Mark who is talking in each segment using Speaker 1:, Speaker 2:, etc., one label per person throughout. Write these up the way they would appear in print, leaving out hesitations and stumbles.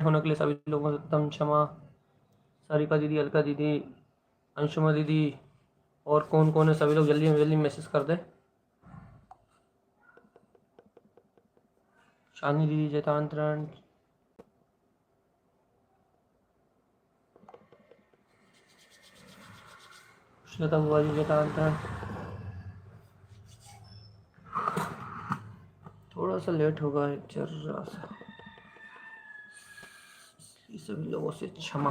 Speaker 1: होने के लिए सभी लोगों से एकदम क्षमा। सारिका दीदी, अलका दीदी, अंशुमा दीदी और कौन कौन है, सभी लोग जल्दी जल्दी मैसेज कर दें। शानी दीदी जयतांतरण, श्वेता बुआ जी जयतांतरण। थोड़ा सा लेट होगा जरा सा, सभी लोगों से क्षमा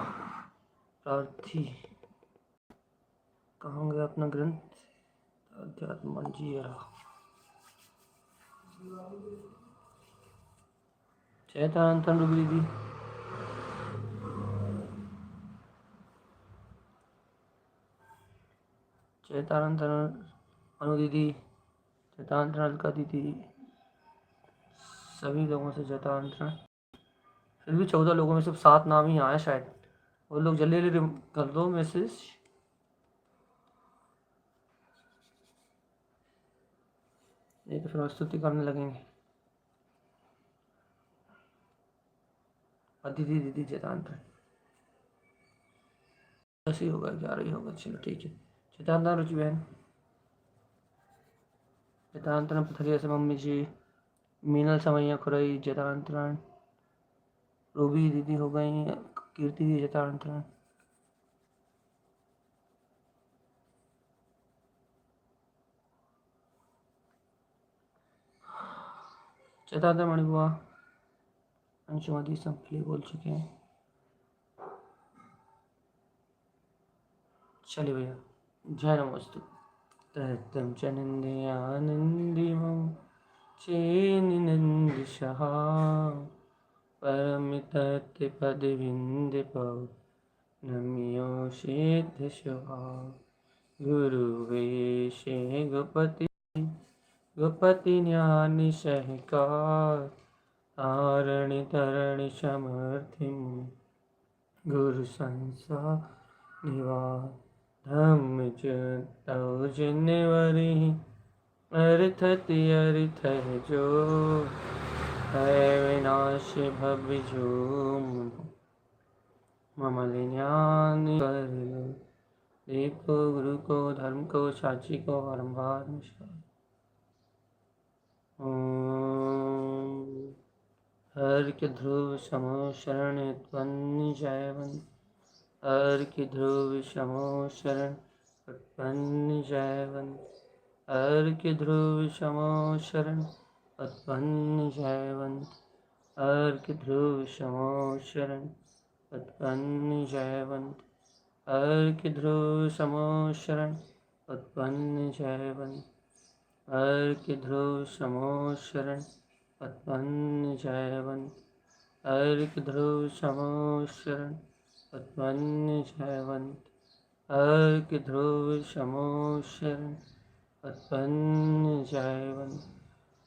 Speaker 1: प्रार्थी। कहाँ गया अपना ग्रंथ अध्यात्म मंजीरा। जयतांतरण रूबी दीदी, जयतांतरण अनु दीदी, जयतांतरण अलका दीदी, सभी लोगों से जयतांतरण। फिर भी 14 लोगों में सिर्फ 7 नाम ही आए शायद। वो लोग जल्दी जल्दी कर दो मैसेज। नहीं तो फिर स्तुति करने लगेंगे। दीदी दीदी जयतांतरण 10 ही होगा, 11 ही होगा, चलो ठीक है। जयतांतरण रुचि बहन, जयतांतरण पथरिया से मम्मी जी, मीनल समैया खुरई जयतांतरण, रूबी दीदी हो गई, कीर्ति दीदी जयतांतरण। जयतांतरण मणिबुआ, अंशुमती संपली बोल चुके हैं। चलिए भैया, जय नमोस्तु। तम च नंदयानंदिमं चेनिनंदिशः परमितत्पदविन्दपौ नम्योषेद्धशुभा गुरुवेशे गोपति ज्ञानि सहकार तारणि तरणि समर्थिं गुरु संसार निवार धम्मचतौ जिन्नेवरि अर्थति अर्थ जो है विनाश भविजो ममलिन्यानि कर लो। देव को, गुरु को, धर्म को, साची को बारंबार नमस्कार। हर के ध्रुव समो शरण उत्पन्न जयवंत, हर की ध्रुव समो शरण उत्पन्न जयवंत, हर की ध्रुव समो शरण उत्पन्न जयवंत, हर की ध्रुव समो शरण उत्पन्न जयवंत, हर की ध्रुव समो शरण उत्पन्न जयवंत, हर की ध्रुव समो शरण उत्पन्न जयवंत, हर की ध्रुव समो शरण उत्पन्न जयवंत, हर की ध्रुव समो शरण उत्पन्न जयवंत,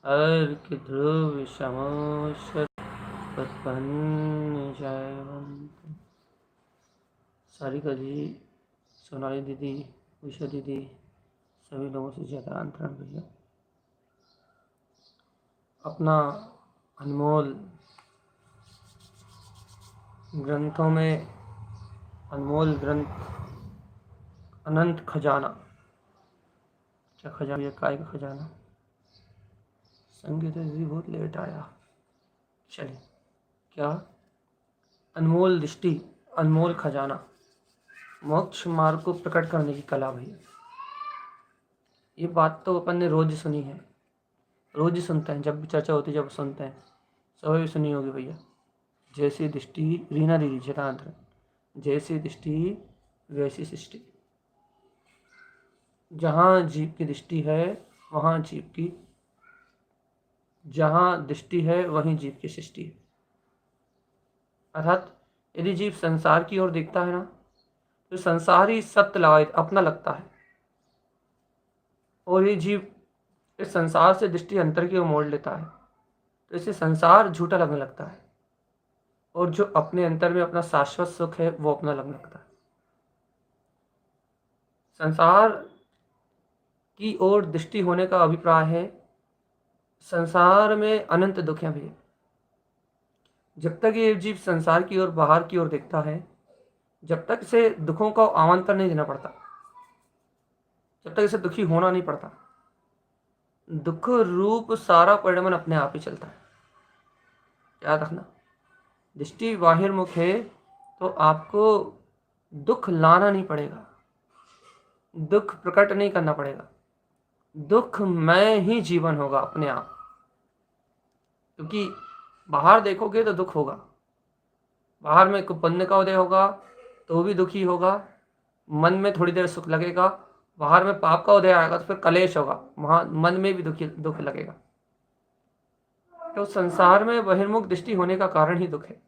Speaker 1: हर की ध्रुव समो शरण उत्पन्न जयवंत। सारिका जी, सोनाली दीदी, उषा दीदी, सभी लोगों से जयतांतरण भैया। अपना अनमोल ग्रंथों में अनमोल ग्रंथ अनंत खजाना, क्या खजाना, काय का खजाना। संगीत दीदी बहुत लेट आया। चलिए, क्या अनमोल दृष्टि, अनमोल खजाना, मोक्ष मार्ग को प्रकट करने की कला भैया। ये बात तो अपन ने रोज सुनी है, रोज ही सुनते हैं, जब भी चर्चा होती है जब सुनते हैं, सभी सुनी होगी भैया। जैसी दृष्टि, रीना दीदी जयतांतरण, जैसी दृष्टि वैसी सृष्टि। जहाँ जीव की दृष्टि है वहाँ जीव की, जहाँ दृष्टि है वहीं जीव की सृष्टि है। अर्थात यदि जीव संसार की ओर देखता है ना, तो संसार ही सत्य अपना लगता है, और ये जीव इस संसार से दृष्टि अंतर की ओर मोड़ लेता है, तो इसे संसार झूठा लगने लगता है, और जो अपने अंतर में अपना शाश्वत सुख है वो अपना लगने लगता है। संसार की ओर दृष्टि होने का अभिप्राय है संसार में अनंत दुख हैं भी, जब तक ये जीव संसार की ओर, बाहर की ओर देखता है, जब तक इसे दुखों का आमंत्रण नहीं देना पड़ता, जब तक इसे दुखी होना नहीं पड़ता, दुख रूप सारा परिणमन अपने आप ही चलता है। याद रखना, दृष्टि बाहिर्मुख है तो आपको दुख लाना नहीं पड़ेगा, दुख प्रकट नहीं करना पड़ेगा, दुख में ही जीवन होगा अपने आप। क्योंकि बाहर देखोगे तो दुख होगा, बाहर में पुण्य का उदय होगा तो भी दुखी होगा, मन में थोड़ी देर सुख लगेगा, बाहर में पाप का उदय आएगा तो फिर कलेश होगा, वहाँ मन में भी दुख लगेगा। तो संसार में बहिर्मुख दृष्टि होने का कारण ही दुख है।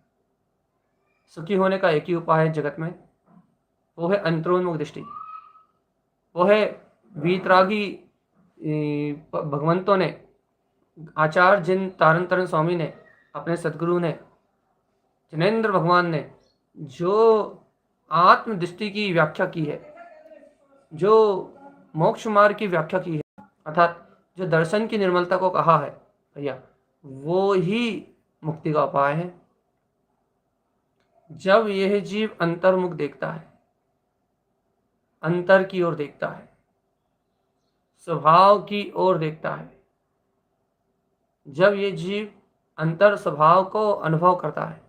Speaker 1: सुखी होने का एक ही उपाय है जगत में, वो है अंतरोन्मुख दृष्टि। वो है वीतरागी भगवंतों ने, आचार्य जिन तारण तरण स्वामी ने, अपने सदगुरु ने, जिनेन्द्र भगवान ने जो आत्मदृष्टि की व्याख्या की है, जो मोक्ष मार्ग की व्याख्या की है, अर्थात जो दर्शन की निर्मलता को कहा है भैया, वो ही मुक्ति का उपाय है। जब यह जीव अंतर्मुख देखता है, अंतर की ओर देखता है, स्वभाव की ओर देखता है, जब ये जीव अंतर स्वभाव को अनुभव करता है,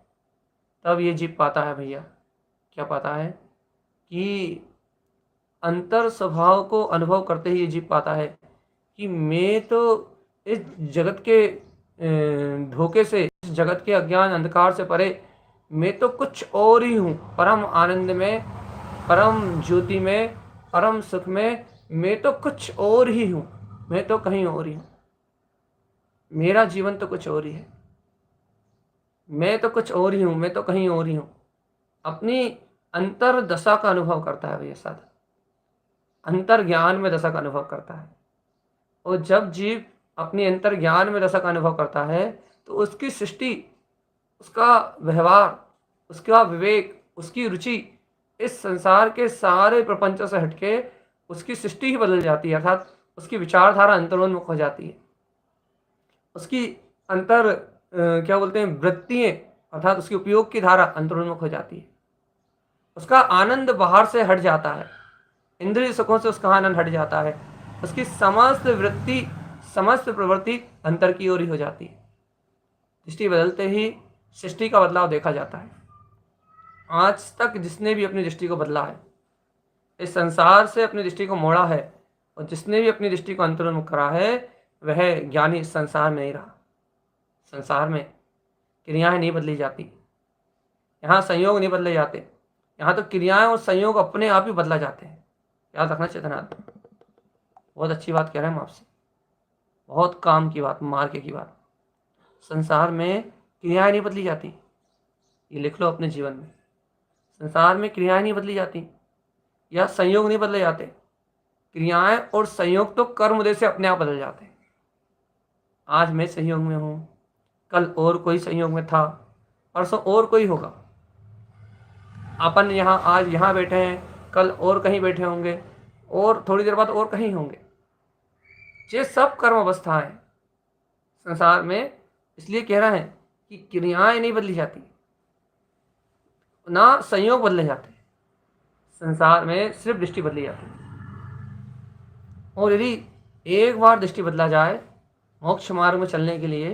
Speaker 1: तब ये जीव पाता है भैया, क्या पाता है कि अंतर स्वभाव को अनुभव करते ही ये जीव पाता है कि मैं तो इस जगत के धोखे से, इस जगत के अज्ञान अंधकार से परे, मैं तो कुछ और ही हूँ, परम आनंद में, परम ज्योति में, परम सुख में, मैं तो कुछ और ही हूँ, मैं तो कहीं और ही हूँ, मेरा जीवन तो कुछ और ही है, मैं तो कुछ और ही हूँ, मैं तो कहीं और ही हूँ। अपनी अंतर दशा का अनुभव करता है भैया साधक, अंतर ज्ञान में दशा का अनुभव करता है। और जब जीव अपनी अंतर ज्ञान में दशा का अनुभव करता है तो उसकी सृष्टि, उसका व्यवहार, उसका विवेक, उसकी रुचि इस संसार के सारे प्रपंचों से हटके उसकी सृष्टि ही बदल जाती है, अर्थात उसकी विचारधारा अंतरोन्मुख हो जाती है। उसकी अंतर क्या बोलते हैं, वृत्तियाँ, अर्थात उसकी उपयोग की धारा अंतरोन्मुख हो जाती है। उसका आनंद बाहर से हट जाता है, इंद्रिय सुखों से उसका आनंद हट जाता है, उसकी समस्त वृत्ति, समस्त प्रवृत्ति अंतर की ओर ही हो जाती है। दृष्टि बदलते ही सृष्टि का बदलाव देखा जाता है। आज तक जिसने भी अपनी दृष्टि को बदला है, इस संसार से अपनी दृष्टि को मोड़ा है, और जिसने भी अपनी दृष्टि को अंतर्मुख करा है, वह ज्ञानी इस संसार में नहीं रहा। संसार में क्रियाएं नहीं बदली जाती, यहाँ संयोग नहीं बदले जाते, यहाँ तो क्रियाएं और संयोग अपने आप ही बदला जाते हैं। याद रखना चेतनाथ, बहुत अच्छी बात कह रहे हैं हम आपसे, बहुत काम की बात, मार्के की बात। संसार में क्रियाएं नहीं बदली जाती, ये लिख लो अपने जीवन में। संसार में क्रियाएं नहीं बदली जाती या संयोग नहीं बदले जाते, क्रियाएं और संयोग तो कर्म उदय से अपने आप बदल जाते हैं। आज मैं संयोग में हूँ, कल और कोई संयोग में था, परसों और कोई होगा। अपन यहाँ आज यहाँ बैठे हैं, कल और कहीं बैठे होंगे, और थोड़ी देर बाद और कहीं होंगे। ये सब कर्म अवस्थाएं संसार में, इसलिए कह रहा है कि क्रियाएं नहीं बदली जाती, ना संयोग बदले जाते, संसार में सिर्फ दृष्टि बदली जाती है। और यदि एक बार दृष्टि बदला जाए मोक्ष मार्ग में चलने के लिए,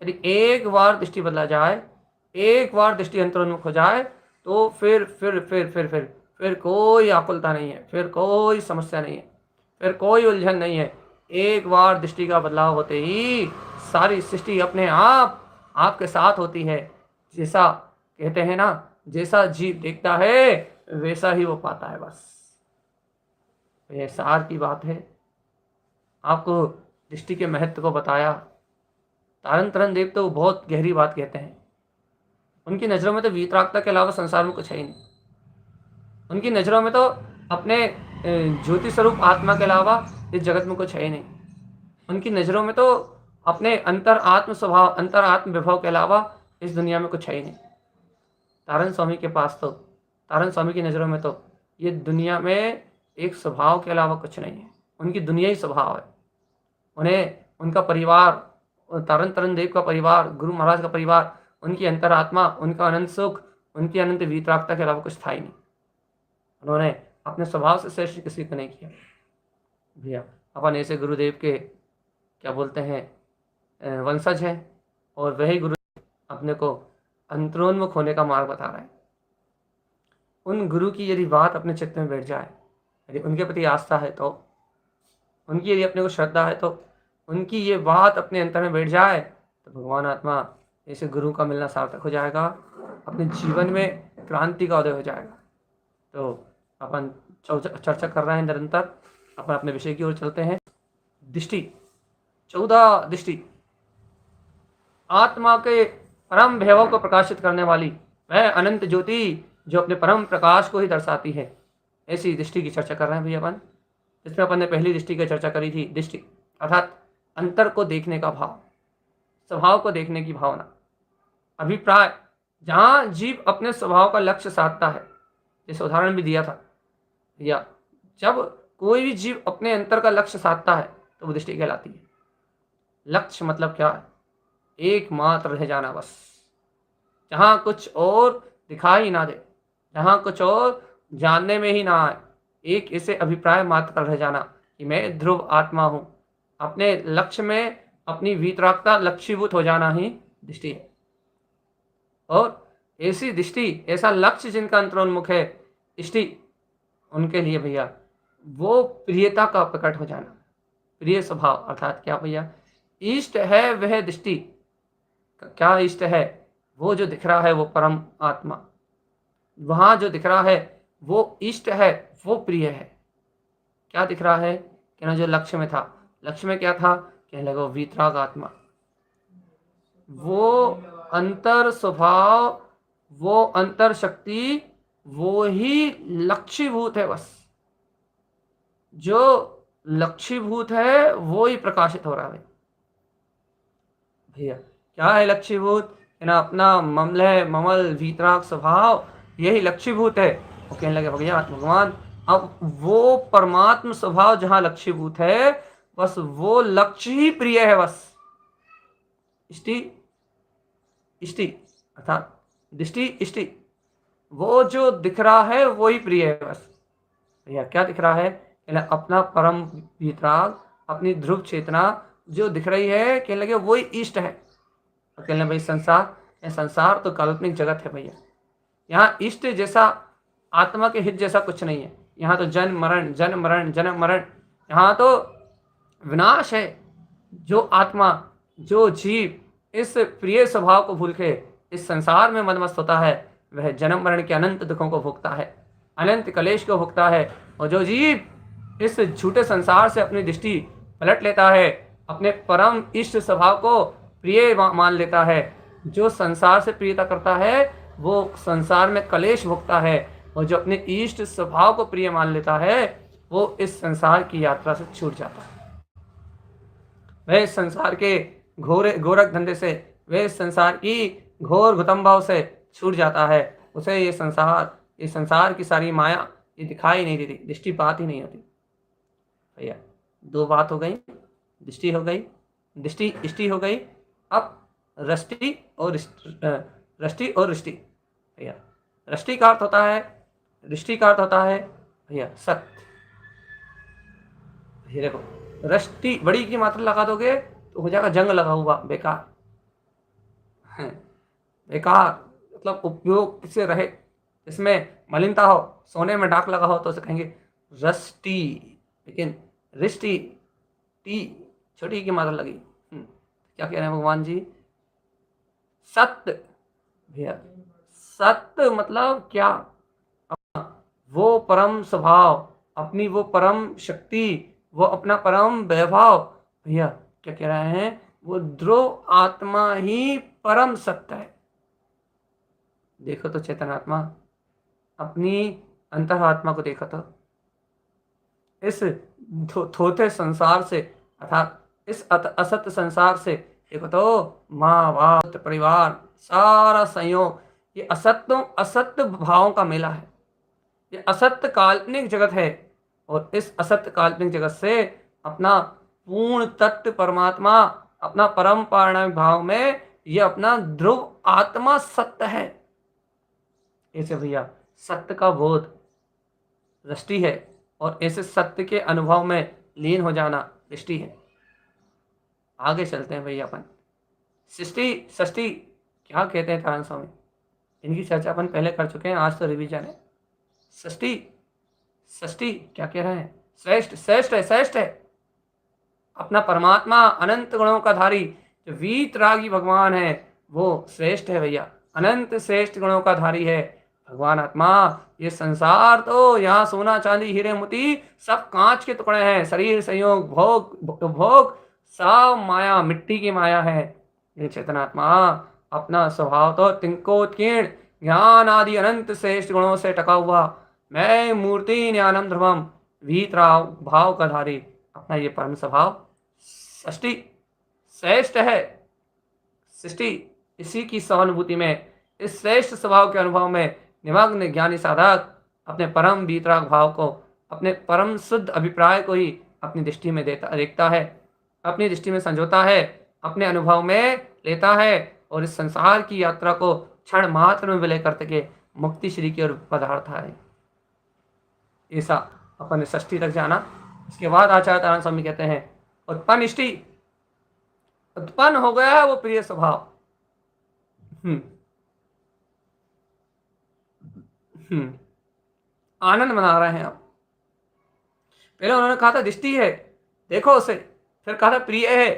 Speaker 1: यदि एक बार दृष्टि बदला जाए, एक बार दृष्टि अंतरोन्मुख हो जाए, तो फिर कोई आकुलता नहीं है, फिर कोई समस्या नहीं है, फिर कोई उलझन नहीं है। एक बार दृष्टि का बदलाव होते ही सारी सृष्टि अपने आप आपके साथ होती है। जैसा कहते हैं ना, जैसा जीव देखता है वैसा ही वो पाता है। बस ये सार की बात है। आपको दृष्टि के महत्व को बताया। तारण तरण देव तो बहुत गहरी बात कहते हैं। उनकी नज़रों में तो वीतरागता के अलावा संसार में कुछ है ही नहीं। उनकी नज़रों में तो अपने ज्योति स्वरूप आत्मा के अलावा इस जगत में कुछ है ही नहीं। उनकी नज़रों में तो अपने अंतर आत्म स्वभाव, अंतर आत्म विभव के अलावा इस दुनिया में कुछ है ही नहीं। तारण स्वामी के पास तो, तारण स्वामी की नज़रों में तो ये दुनिया में एक स्वभाव के अलावा कुछ नहीं है। उनकी दुनिया ही स्वभाव है। उन्हें उनका परिवार, तारण तरण देव का परिवार, गुरु महाराज का परिवार, उनकी अंतरात्मा, उनका अनंत सुख, उनकी अनंत वीतरागता के अलावा कुछ था ही नहीं। उन्होंने अपने स्वभाव से श्रेष्ठ किसी को नहीं किया भैया। अपन ऐसे गुरुदेव के क्या बोलते हैं वंशज हैं, और वही गुरु अपने को अंतरोन्मुख होने का मार्ग बता रहा है। उन गुरु की यदि बात अपने चित्त में बैठ जाए, यदि उनके प्रति आस्था है तो, उनकी यदि अपने को श्रद्धा है तो, उनकी ये बात अपने अंतर में बैठ जाए तो भगवान आत्मा ऐसे गुरु का मिलना सार्थक हो जाएगा, अपने जीवन में क्रांति का उदय हो जाएगा। तो अपन चर्चा कर रहे हैं निरंतर, अपन अपने विषय की ओर चलते हैं। दृष्टि, 14 दृष्टि आत्मा के परम वैभव को प्रकाशित करने वाली वह अनंत ज्योति जो अपने परम प्रकाश को ही दर्शाती है, ऐसी दृष्टि की चर्चा कर रहे हैं भैया अपन। इसमें अपन ने पहली दृष्टि की चर्चा करी थी, दृष्टि अर्थात अंतर को देखने का भाव, स्वभाव को देखने की भावना, अभिप्राय, जहां जीव अपने स्वभाव का लक्ष्य साधता है। जैसे उदाहरण भी दिया था भैया, जब कोई भी जीव अपने अंतर का लक्ष्य साधता है तो वो दृष्टि कहलाती है। लक्ष्य मतलब क्या है? एकमात्र रह जाना बस, जहां कुछ और दिखाई ना दे, जहां कुछ और जानने में ही ना आए, एक ऐसे अभिप्राय मात्र रह जाना कि मैं ध्रुव आत्मा हूं। अपने लक्ष्य में अपनी वीतरागता लक्ष्यभूत हो जाना ही दृष्टि है। और ऐसी दृष्टि, ऐसा लक्ष्य जिनका अंतरोन्मुख है दृष्टि, उनके लिए भैया वो प्रियता का प्रकट हो जाना, प्रिय स्वभाव अर्थात क्या भैया? इष्ट है वह दृष्टि। क्या इष्ट है? वो जो दिख रहा है वो परम आत्मा, वहां जो दिख रहा है वो इष्ट है, वो प्रिय है। क्या दिख रहा है? कहना जो लक्ष्य में था, लक्ष्य में क्या था? कहने लगा वीतराग आत्मा, वो अंतर स्वभाव, वो अंतर शक्ति, वो ही लक्ष्यभूत है बस। जो लक्ष्यभूत है वो ही प्रकाशित हो रहा है भैया। क्या है लक्ष्यभूत? ना अपना ममल वीतराग स्वभाव, यही लक्ष्यभूत है। वो कहने लगे भगवान अब वो परमात्म स्वभाव जहां लक्ष्यभूत है, बस वो लक्ष्य ही प्रिय है बस। इष्टि इष्टि अर्थात दृष्टि इष्टि, वो जो दिख रहा है वो ही प्रिय है बस भैया। क्या दिख रहा है? अपना परम वीतराग, अपनी ध्रुव चेतना जो दिख रही है, कहने लगे वही इष्ट है। और कहने भाई संसार तो काल्पनिक जगत है भैया, यहाँ इष्ट जैसा, आत्मा के हित जैसा कुछ नहीं है। यहाँ तो जन्म मरण जन्म मरण जन्म मरण, यहाँ तो विनाश है। जो आत्मा, जो जीव इस प्रिय स्वभाव को भूल के इस संसार में मनमस्त होता है, वह जन्म मरण के अनंत दुखों को भोगता है, अनंत कलेश को भोगता है। और जो जीव इस झूठे संसार से अपनी दृष्टि पलट लेता है, अपने परम इष्ट स्वभाव को प्रिय मान लेता है, जो संसार से प्रियता करता है वो संसार में कलेश भोगता है। और जो अपने इष्ट स्वभाव को प्रिय मान लेता है वो इस संसार की यात्रा से छूट जाता है। वह संसार के गोरख धंधे से, वह संसार की घोर गुतंभाव से छूट जाता है। उसे ये संसार की सारी माया ये दिखाई नहीं देती, दृष्टि बात ही नहीं होती भैया। दो बात हो गई, दृष्टि हो गई, दृष्टि इष्टि हो गई। अब रष्टि और रिष्टि भैया। रष्टि का अर्थ होता है, दृष्टि का अर्थ होता है भैया सत्य। ये देखो, रष्टि बड़ी की मात्रा लगा दोगे तो हो जाएगा जंग लगा हुआ, बेकार बेकार, मतलब उपयोग से रहे, इसमें मलिनता हो, सोने में डाक लगा हो तो उसे कहेंगे रष्टि। लेकिन रिष्टि, टी छोटी की मात्रा लगी, क्या कह रहे हैं भगवान जी? सत्य भैया। सत्य मतलब क्या? वो परम स्वभाव, अपनी वो परम शक्ति, वो अपना परम वैभव भैया। क्या कह रहे हैं? वो ध्रुव आत्मा ही परम सत्य है। देखो तो चेतनात्मा, अपनी अंतरात्मा को देखो तो, इस थोथे संसार से अर्थात इस असत्य संसार से देखो तो, माँ बाप परिवार सारा संयोग, ये असत्य भावों का मेला है। ये असत्य काल्पनिक जगत है। और इस असत्य काल्पनिक जगत से अपना पूर्ण तत्व परमात्मा, अपना परम पारणामिक भाव में ये अपना ध्रुव आत्मा सत्य है। ऐसे भैया सत्य का बोध दृष्टि है, और ऐसे सत्य के अनुभव में लीन हो जाना दृष्टि है। आगे चलते हैं भैया अपन सृष्टि षष्टि क्या कहते हैं तारण स्वामी, इनकी चर्चा अपन पहले कर चुके हैं, आज तो रिवीजन है। षष्टि षष्टि क्या कह रहे हैं, श्रेष्ठ श्रेष्ठ है, श्रेष्ठ है अपना परमात्मा अनंत गुणों का धारी जो वीतरागी भगवान है वो श्रेष्ठ है भैया, अनंत श्रेष्ठ गुणों का धारी है भगवान आत्मा। ये संसार तो यहाँ सोना चांदी हीरे मोती सब कांच के टुकड़े हैं, शरीर संयोग भोग भोग सब माया, मिट्टी की माया है। ये चेतनात्मा अपना स्वभाव तो तिंकोत्कीर्ण ज्ञान आदि अनंत श्रेष्ठ गुणों से टका हुआ, मैं मूर्ति ज्ञानम ध्रुवम वीतराग भाव का धारी, अपना ये परम स्वभाव सृष्टि श्रेष्ठ है। सृष्टि इसी की सहानुभूति में, इस श्रेष्ठ स्वभाव के अनुभव में निमग्न ज्ञानी साधक अपने परम वीतराग भाव को, अपने परम शुद्ध अभिप्राय को ही अपनी दृष्टि में देखता है, अपनी दृष्टि में संजोता है, अपने अनुभव में लेता है, और इस संसार की यात्रा को क्षण मात्र में विलय करके मुक्ति श्री की ओर पधारता है। ऐसा अपन षष्ठी तक जाना। इसके बाद आचार्य तारण स्वामी कहते हैं उत्पन्न इष्टि, उत्पन्न हो गया है वो प्रिय स्वभाव। आनंद मना रहे हैं आप। पहले उन्होंने कहा था दृष्टि है, देखो उसे, फिर कहा था प्रिय है,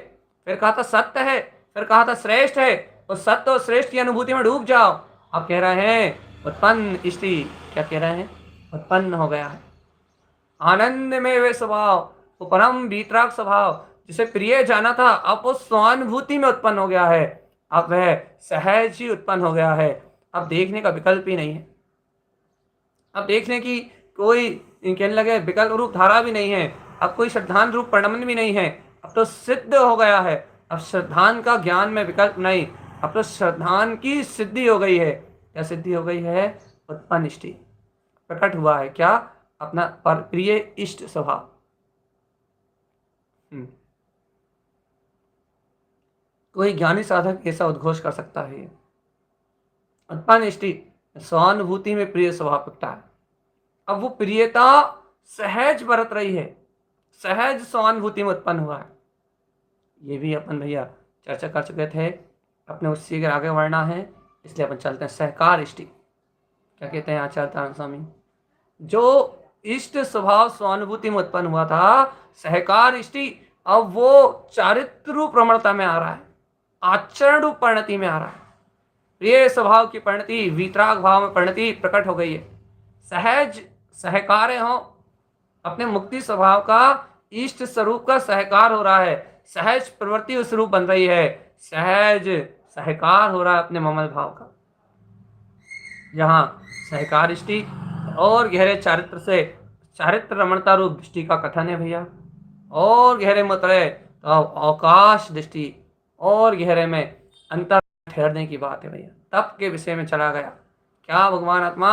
Speaker 1: फिर कहा था सत्य है, फिर कहा था श्रेष्ठ है, और सत्य और श्रेष्ठ की अनुभूति में डूब जाओ। आप कह रहे हैं उत्पन्न इष्टि, क्या कह रहे हैं, उत्पन्न हो गया है आनंद में वे स्वभाव, वो परम वीतराग स्वभाव जिसे प्रिय जाना था, अब वो स्वानुभूति में उत्पन्न हो गया है, अब वह सहज ही उत्पन्न हो गया है। अब देखने का विकल्प ही नहीं है, अब देखने की कोई कहने लगे विकल्प रूप धारा भी नहीं है, अब कोई श्रद्धान रूप परिणमन भी नहीं है, अब तो सिद्ध हो गया है। अब श्रद्धान का ज्ञान में विकल्प नहीं, अब तो श्रद्धान की सिद्धि हो गई है। क्या सिद्धि हो गई है, उत्पन्न इष्टि प्रकट हुआ है, क्या, अपना पर प्रिय इष्ट स्वभाव। कोई ज्ञानी साधक ऐसा उद्घोष कर सकता है, उत्पन्न इष्टि स्वानुभूति में प्रिय स्वभाव प्रकटा है। अब वो प्रियता सहज बरत रही है, सहज स्वानुभूति में उत्पन्न हुआ है। ये भी अपन भैया चर्चा कर चुके थे, अपने उससे अगर आगे बढ़ना है इसलिए अपन चलते हैं सहकार इष्टि। क्या कहते हैं आचार्य तारण स्वामी, जो इष्ट स्वभाव स्वानुभूति में उत्पन्न हुआ था सहकार इष्टि, अब वो चारित्र रूप प्रमणता में आ रहा है, आचरण रूप परिणति में आ रहा है। प्रिय स्वभाव की परिणति वीतराग भाव में परिणति प्रकट हो गई है। सहज सहकार्य हो, अपने मुक्ति स्वभाव का इष्ट स्वरूप का सहकार हो रहा है, सहज प्रवृत्ति उस रूप बन रही है, सहज सहकार हो रहा है अपने ममल भाव का। यहाँ सहकार इष्टि और गहरे चारित्र से चारित्र रमणता रूप दृष्टि का कथन है भैया, और गहरे मतरे तो अवकाश दृष्टि और गहरे में अंतर ठहरने की बात है भैया। तप के विषय में चला गया, क्या भगवान आत्मा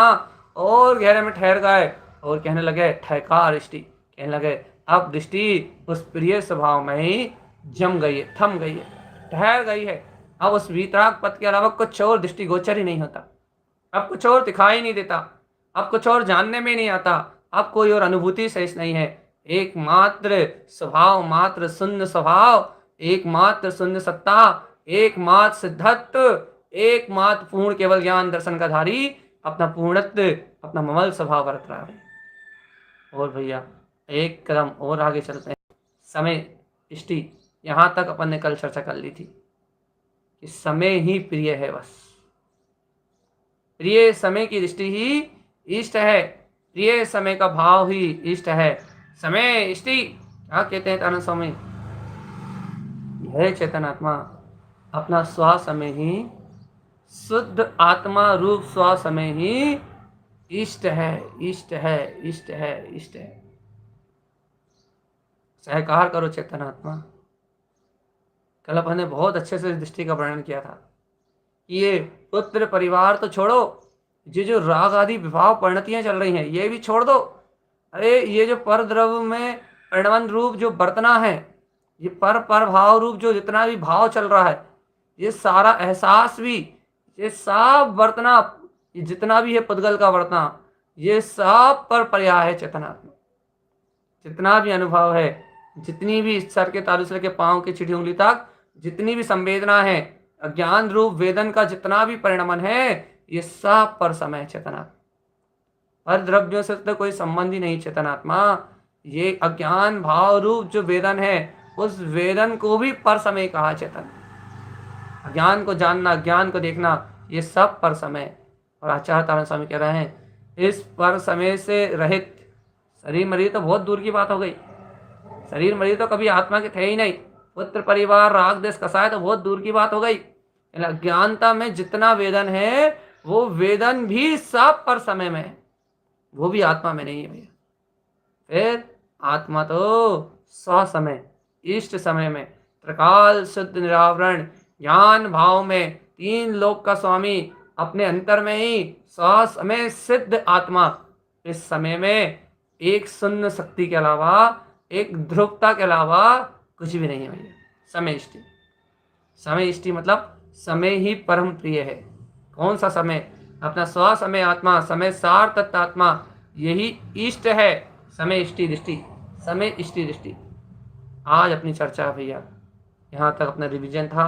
Speaker 1: और गहरे में ठहर गए और कहने लगे ठहकार दृष्टि, कहने लगे अब दृष्टि उस प्रिय स्वभाव में ही जम गई है, थम गई है, ठहर गई है। अब उस वीतराग पद के अलावा कुछ और दृष्टि गोचर ही नहीं होता, अब कुछ और दिखाई नहीं देता, अब कुछ और जानने में नहीं आता, अब कोई और अनुभूति शेष नहीं है। एकमात्र स्वभाव, मात्र शून्य स्वभाव, एकमात्र शून्य सत्ता, एकमात्र सिद्धत्व, एकमात्र पूर्ण केवल ज्ञान दर्शन का धारी अपना पूर्णत्व, अपना ममल स्वभाव बरत रहा है। और भैया एक कदम और आगे चलते हैं, समय इष्टि। यहाँ तक अपन ने कल चर्चा कर ली थी कि समय ही प्रिय है, बस प्रिय समय की दृष्टि ही इष्ट है, प्रिय समय का भाव ही इष्ट है। समय इष्टि क्या कहते हैं तारण स्वामी, यह चेतन आत्मा अपना स्व समय ही, शुद्ध आत्मा रूप स्व समय ही इष्ट है, इष्ट है, इष्ट है, इष्ट है। सहकार करो चेतन आत्मा। कल अपन ने बहुत अच्छे से दृष्टि का वर्णन किया था कि ये पुत्र परिवार तो छोड़ो, ये जो राग आदि विभाव परिणतियां चल रही हैं ये भी छोड़ दो। अरे ये जो पर द्रव्य में परिणमन रूप जो बर्तना है, ये पर भाव रूप जो जितना भी भाव चल रहा है, ये सारा एहसास भी, ये सब वर्तना, ये जितना भी है पुद्गल का वर्तना, ये सब पर पर्याय है चेतनात्मा। जितना भी अनुभव है, जितनी भी सर के तालु से लेके पांव की छिटी उंगली तक जितनी भी संवेदना है, अज्ञान रूप वेदन का जितना भी परिणमन है, ये सब पर समय चेतना, पर द्रव्यों से तो कोई संबंध ही नहीं चेतनात्मा। ये अज्ञान भाव रूप जो वेदन है, उस वेदन को भी पर समय कहा चेतन। ज्ञान को जानना, ज्ञान को देखना, ये सब पर समय। और आचार्य तारण स्वामी कह रहे हैं इस पर समय से रहित शरीर मरीज तो बहुत दूर की बात हो गई। शरीर मरीज तो कभी आत्मा के थे ही नहीं। पुत्र परिवार राग देश कसाय तो बहुत दूर की बात हो गई। अज्ञानता में जितना वेदन है, वो वेदन भी सब पर समय में है, वो भी आत्मा में नहीं है भैया। फिर आत्मा तो समय, इष्ट समय में, त्रिकाल शुद्ध निरावरण ज्ञान भाव में, तीन लोक का स्वामी, अपने अंतर में ही समय सिद्ध आत्मा। इस समय में एक शून्य शक्ति के अलावा, एक ध्रुवता के अलावा कुछ भी नहीं है भैया। समय इष्टि, समय इष्टि मतलब समय ही परम प्रिय है। कौन सा समय? अपना स्व समय आत्मा, समय सार तत्व आत्मा, यही इष्ट है। समय इष्टि दृष्टि, समय इष्टि दृष्टि। आज अपनी चर्चा भैया यहाँ तक अपना रिवीजन था।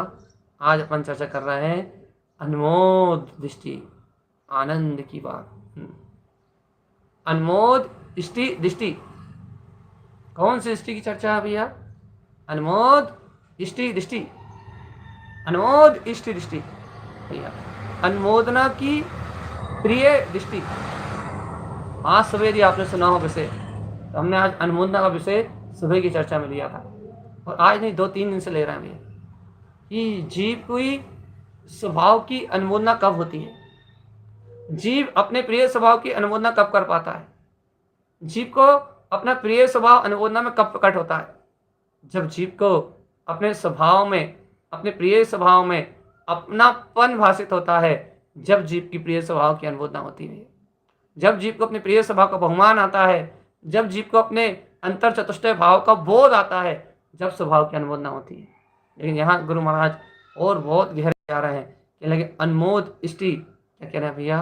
Speaker 1: आज अपन चर्चा कर रहे हैं अनमोद दृष्टि, आनंद की बात। अनमोद इष्टि दृष्टि, कौन सी दृष्टि की चर्चा है भैया? अनमोद इष्टि दृष्टि, अनमोद इष्टि दृष्टि भैया, अनुमोदना की प्रिय दृष्टि। आज सुबह यदि आपने सुना हो विषय, तो हमने आज अनुमोदना का विषय सुबह की चर्चा में लिया था, और आज नहीं 2-3 दिन से ले रहे हैं भैया कि जीव की स्वभाव की अनुमोदना कब होती है, जीव अपने प्रिय स्वभाव की अनुमोदना कब कर पाता है, जीव को अपना प्रिय स्वभाव अनुमोदना में कब प्रकट होता है? जब जीव को अपने स्वभाव में, अपने प्रिय स्वभाव में अपनापन भाषित होता है, जब जीव की प्रिय स्वभाव की अनुमोदना होती है, जब जीव को अपने प्रिय स्वभाव का बहुमान आता है, जब जीव को अपने अंतर चतुष्टय भाव का बोध आता है, जब स्वभाव की अनुमोदना होती है। लेकिन यहाँ गुरु महाराज और बहुत गहरे जा रहे हैं कि लगे अनमोद दृष्टि, क्या कह रहे हैं भैया?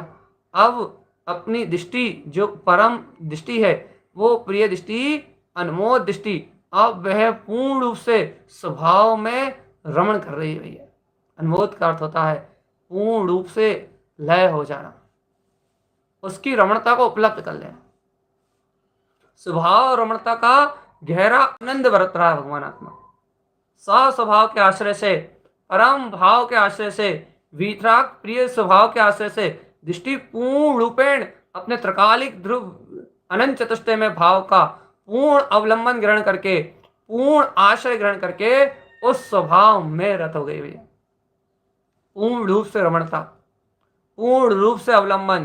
Speaker 1: अब अपनी दृष्टि जो परम दृष्टि है, वो प्रिय दृष्टि, अनमोद दृष्टि, अब वह पूर्ण रूप से स्वभाव में रमण कर रही है भैया। अनमोद का अर्थ होता है पूर्ण रूप से लय हो जाना, उसकी रमणता को उपलब्ध कर लेना। स्वभाव रमणता का गहरा आनंद बरत रहा है भगवान आत्मा। स्वभाव के आश्रय से, परम भाव के आश्रय से, वीतराग प्रिय स्वभाव के आश्रय से दृष्टि पूर्ण रूपेण अपने त्रिकालिक ध्रुव अनंत चतुष्टय में भाव का पूर्ण अवलंबन ग्रहण करके, पूर्ण आश्रय ग्रहण करके उस स्वभाव में रत हो गई भैया। पूर्ण रूप से रमणता, पूर्ण रूप से अवलंबन,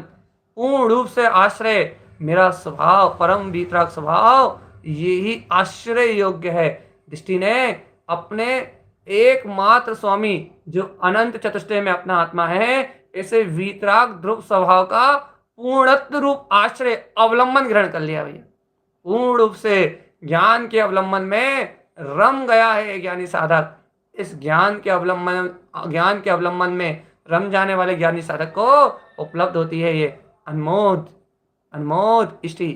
Speaker 1: पूर्ण रूप से आश्रय, मेरा स्वभाव परम वीतराग स्वभाव, यही आश्रय योग्य है। दृष्टि ने अपने एकमात्र स्वामी जो अनंत चतुष्टय में अपना आत्मा है, ऐसे वीतराग ध्रुव स्वभाव का पूर्णत्व रूप आश्रय अवलंबन ग्रहण कर लिया भैया। पूर्ण रूप से ज्ञान के अवलंबन में रम गया है ज्ञानी साधक। इस ज्ञान के अवलंबन में रम जाने वाले ज्ञानी साधक को उपलब्ध होती है ये अनमोद इष्टि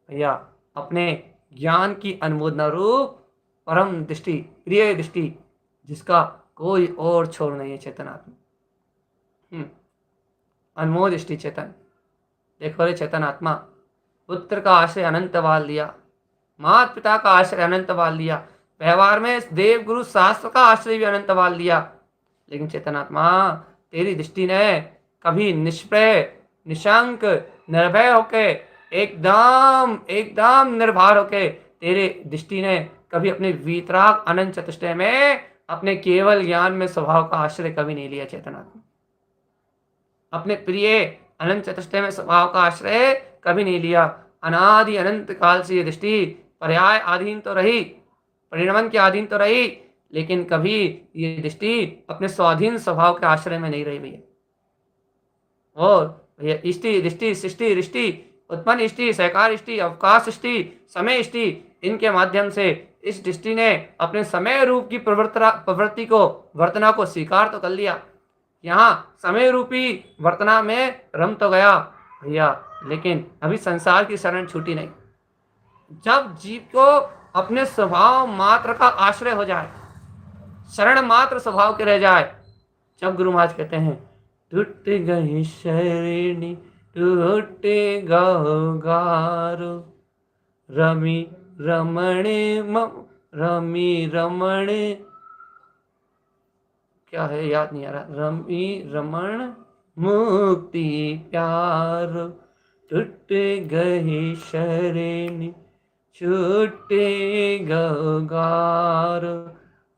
Speaker 1: भैया, अपने ज्ञान की अनुमोदना रूप परम दृष्टि, प्रिय दृष्टि, जिसका कोई और छोर नहीं है चेतनात्मा। अनमोद दृष्टि चेतन। देखो रे चेतन आत्मा, पुत्र का आश्रय अनंत बाल लिया, माता पिता का आश्रय अनंत बाल लिया, व्यवहार में देव गुरु शास्त्र का आश्रय भी अनंत बाल लिया, लेकिन चेतनात्मा तेरी दृष्टि ने कभी निष्प्रय, निशंक, निर्भय होके, एकदम निर्भर होके, तेरे दृष्टि ने कभी अपने वीतराग अनंत चतुष्टय में अपने केवल ज्ञान में स्वभाव का आश्रय कभी नहीं लिया चेतनात्मा। अपने प्रिय अनंत चतुष्टय में स्वभाव का आश्रय कभी नहीं लिया। अनादि अनंत काल से ये दृष्टि पर्याय अधीन तो रही, परिणमन के अधीन तो रही, लेकिन कभी ये दृष्टि अपने स्वाधीन स्वभाव के आश्रय में नहीं रही भैया। और भैया इष्टि दृष्टि, सृष्टि दृष्टि, उत्पन्न इष्टि, सहकार इष्टि, अवकाश इष्टि, समय इष्टि, इनके माध्यम से इस दृष्टि ने अपने समय रूप की प्रवृत्ति को वर्तना को स्वीकार तो कर लिया। यहाँ समय रूपी वर्तना में रम तो गया भैया, लेकिन अभी संसार की शरण छूटी नहीं। जब जीव को अपने स्वभाव मात्र का आश्रय हो जाए, शरण मात्र स्वभाव के रह जाए, जब गुरु महाराज कहते हैं टूट गई शरणी टूट गारो रमी रमण रमी रमण, क्या है याद नहीं आ रहा, रमी रमण मुक्ति प्यार टूट गई शरणी छूटे गार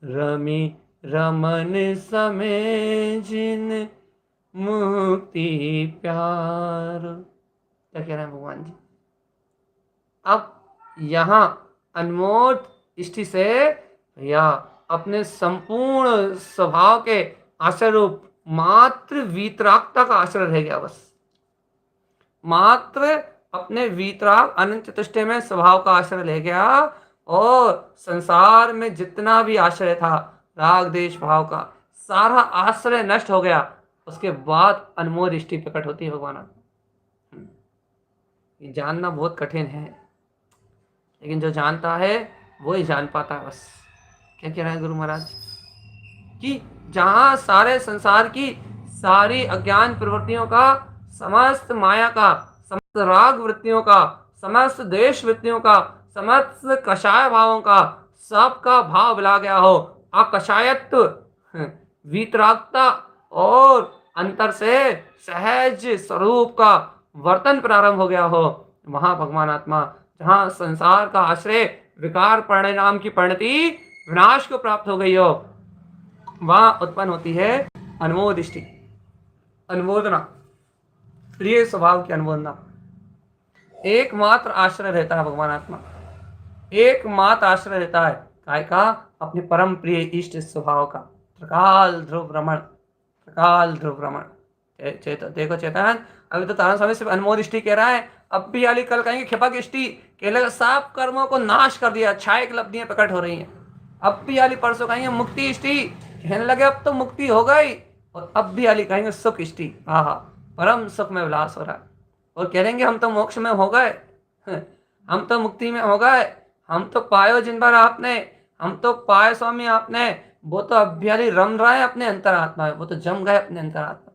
Speaker 1: रमी रमन समय जिन मुक्ति प्यार। क्या कह रहे हैं भगवान जी? अब यहाँ अनमोल दृष्टि से या अपने संपूर्ण स्वभाव के आश्रय रूप मात्र वीतरागता का आश्रय रह गया। बस मात्र अपने वीतराग अनंत चतुष्टय में स्वभाव का आश्रय रह गया, और संसार में जितना भी आश्रय था राग देश भाव का, सारा आश्रय नष्ट हो गया। उसके बाद अनमोल दृष्टि प्रकट होती है भगवान। ये जानना बहुत कठिन है, लेकिन जो जानता है वो ही जान पाता है। बस क्या कह रहे हैं गुरु महाराज कि जहां सारे संसार की सारी अज्ञान प्रवृत्तियों का, समस्त माया का, समस्त राग वृत्तियों का, समस्त देश वृत्तियों का, समस्त कषाय भावों का, सबका भाव मिला गया हो, अकषायत्व, वीतरागता और अंतर से सहज स्वरूप का वर्तन प्रारंभ हो गया हो, वहां भगवान आत्मा, जहां संसार का आश्रय विकार परिणाम की परिणति विनाश को प्राप्त हो गई हो, वहां उत्पन्न होती है अनमोल दृष्टि, अनुमोदना, प्रिय स्वभाव की अनुमोदना। एकमात्र आश्रय रहता है भगवान आत्मा, एकमात्र आश्रय रहता है काय का? अपने परम प्रिय इष्ट स्वभाव का। त्रिकाल ध्रुव भ्रमण, त्रिकाल ध्रुव भ्रमण। देखो चेतन, अभी तो तारण स्वामी सिर्फ अनमोल दृष्टि कह रहा है, अब भी अली कल कहेंगे क्षिपक दृष्टि, कहलेगा सब कर्मों को नाश कर दिया, छाया उपलब्धियां प्रकट हो रही हैं। अब भी अली परसों कहेंगे मुक्ति दृष्टि, कहने लगे अब तो मुक्ति हो गई, और अब भी अली कहेंगे सुख दृष्टि, आहा परम सुख में विलास हो रहा है, और कहेंगे हम तो मोक्ष में हो गए, हम तो मुक्ति में हो गए, हम तो पायो जिन बार आपने, हम तो पाए स्वामी आपने। वो तो अब भी अली रम रहा है अपने अंतरात्मा में, वो तो जम गए अपने अंतरात्मा,